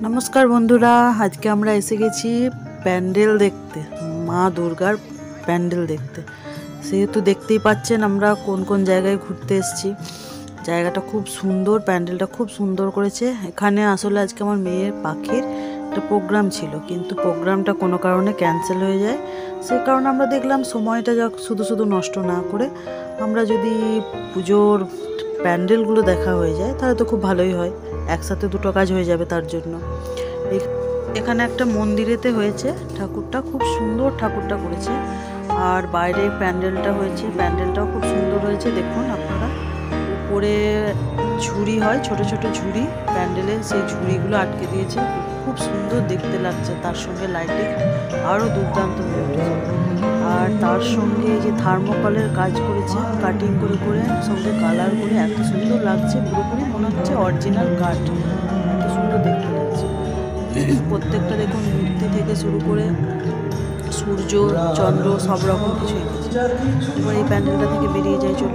नमस्कार बंधुरा आज के आमरा एसे गेছি প্যান্ডেল देखते মা দুর্গার প্যান্ডেল देखते সেহেতু দেখতেই পাচ্ছেন আমরা কোন কোন জায়গায় ঘুরতে এসেছি। জায়গাটা খুব সুন্দর, প্যান্ডেলটা খুব সুন্দর করেছে। এখানে আসলে আজকে আমার মেয়ের পাখির একটা প্রোগ্রাম ছিল, কিন্তু প্রোগ্রামটা কোনো কারণে ক্যান্সেল হয়ে যায়। সেই কারণে আমরা দেখলাম সময়টা শুধু শুধু নষ্ট না করে আমরা যদি পুজোর প্যান্ডেলগুলো দেখা হয়ে যায় তাহলে তো খুব ভালোই হয়, একসাথে দুটো কাজ হয়ে যাবে। তার জন্য এখানে একটা মন্দিরেতে হয়েছে, ঠাকুরটা খুব সুন্দর ঠাকুরটা করেছে। আর বাইরে প্যান্ডেলটা হয়েছে, প্যান্ডেলটাও খুব সুন্দর হয়েছে। দেখুন আপনারা, উপরে ঝুড়ি হয়, ছোট ছোট ঝুড়ি প্যান্ডেলে, সেই ঝুড়িগুলো আটকে দিয়েছে, খুব সুন্দর দেখতে লাগছে। তার সঙ্গে লাইটিং আরও দুর্দান্ত হয়ে উঠেছে। আর তার সঙ্গে যে থার্মোকলের কাজ করেছে, কাটিং করে করে সঙ্গে কালার করে এত সুন্দর লাগছে, পুরোপুরি মনে হচ্ছে অরিজিনাল কাঠ, এত সুন্দর দেখতে লাগছে। প্রত্যেকটা দেখুন, মূর্তি থেকে শুরু করে সূর্য চন্দ্র সব রকম কিছু এঁকেছে। এবার এই প্যান্ডেলটা থেকে বেরিয়ে যায় চলে